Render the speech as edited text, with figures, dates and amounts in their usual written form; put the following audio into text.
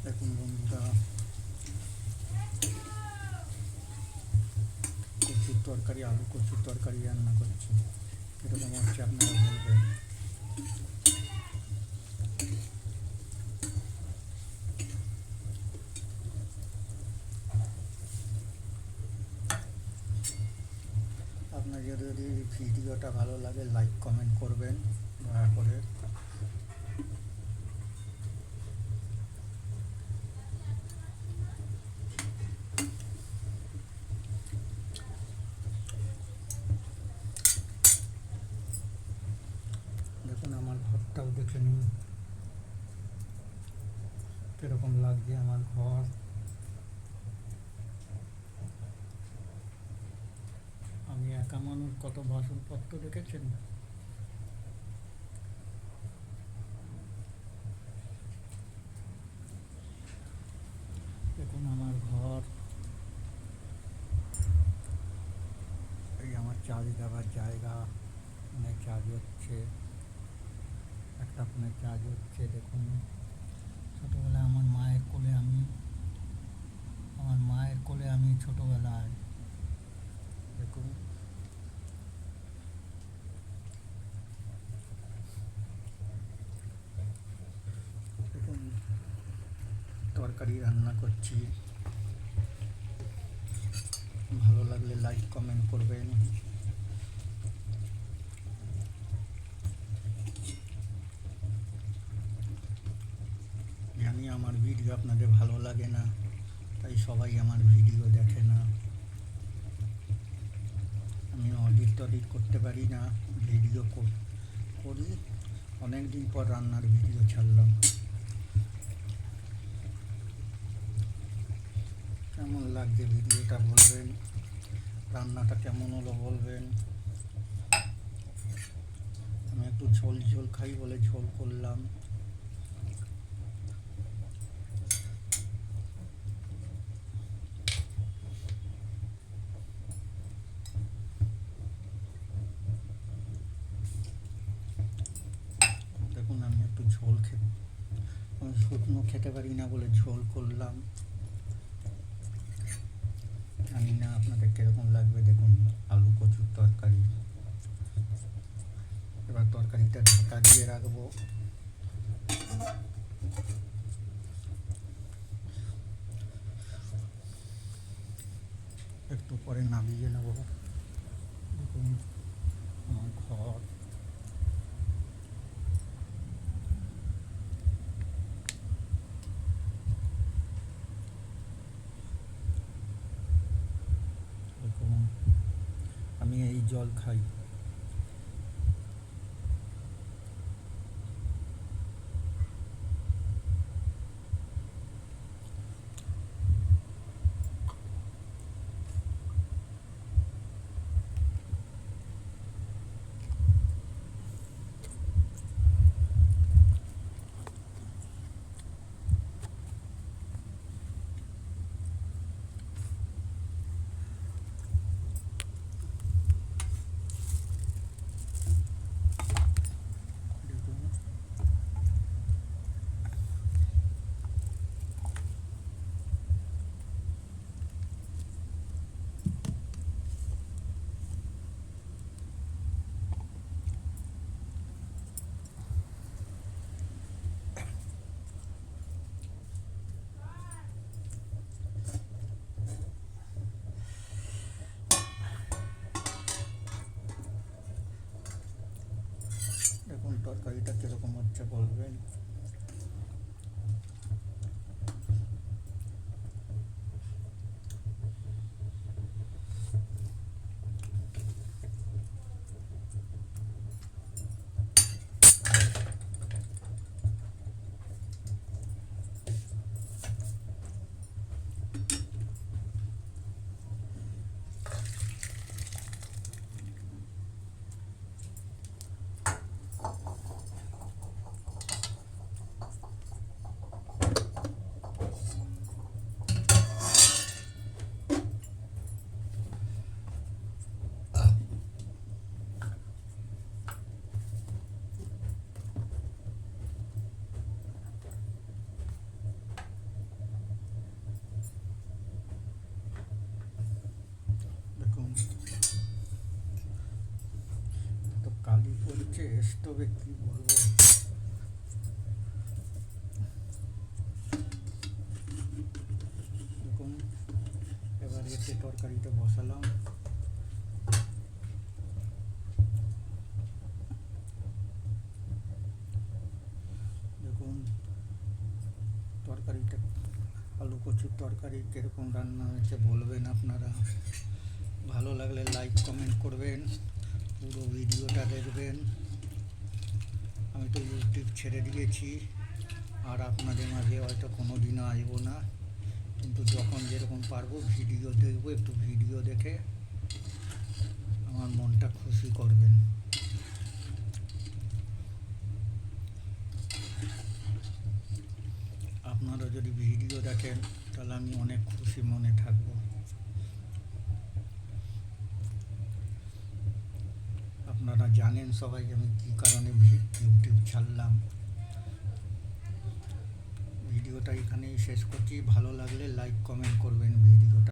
দেখুন বন্ধুরা, কচুর তরকারি, আলু কচুর তরকারি রান্না করছি। কীরকম হচ্ছে আপনারা বলবেন। আপনাদের যদি ভিডিওটা ভালো লাগে লাইক কমেন্ট করবেন দয়া করে। দেখুন আমার ঘরটাও দেখে নিন কীরকম লাগছে আমার ঘর। আমি একা মানুষ, কত বাসনপত্র রেখেছেন। দেখুন আমার ঘর, এই আমার চার্জ দেওয়ার জায়গা, ফোনে চার্জ হচ্ছে, একটা ফোনে চার্জ হচ্ছে। দেখুন ছোটোবেলায় আমার মায়ের কোলে আমি ছোটোবেলায়, দেখুন দেখুন তরকারি রান্না করছি। ভালো লাগলে লাইক কমেন্ট করবেন। জানি আমার ভিডিও আপনাদের ভালো লাগে না, তাই সবাই আমার ভিডিও দেখে না। আমি অডিট করতে পারি না, ভিডিও করি। অনেক দিন পর রান্নার ভিডিও ছাড়লাম। কেমন লাগছে ভিডিওটা বলবেন, রান্নাটা কেমন হলো বলবেন। আমি একটু ঝোল ঝোল খাই বলে ঝোল করলাম। দেখুন আমি একটু শুকনো খেতে পারি না বলে ঝোল করলাম। জানি না আপনাদের কীরকম লাগবে। দেখুন আলু কচুর তরকারি। এবার তরকারিটা ঢাকা দিয়ে রাখবো। একটু পরে নামিয়ে নেব। দেখুন আমার ঘর, দেখুন আমি এই জল খাই। হচ্ছে স্টোভে, কি বলবো। দেখুন, এবার এতে তরকারিটা বসালাম। দেখুন তরকারিটা, আলু কচুর তরকারি কীরকম রান্না হয়েছে বলবেন আপনারা। ভালো লাগলে লাইক কমেন্ট করবেন, পুরো ভিডিওটা দেখবেন। আমি তো ইউটিউব ছেড়ে দিয়েছি, আর আপনাদের মাঝে হয়তো কোনো দিনও আসবো না, কিন্তু যখন যেরকম পারবো ভিডিও দেখবো। একটু ভিডিও দেখে আমার মনটা খুশি করবেন। আপনারা যদি ভিডিও দেখেন তাহলে আমি অনেক খুশি মনে থাকবো। আপনারা জানেন সবাই আমি কী কারণে ইউটিউব ছাড়লাম। ভিডিওটা এখানেই শেষ করছি। ভালো লাগলে লাইক কমেন্ট করবেন ভিডিওটা।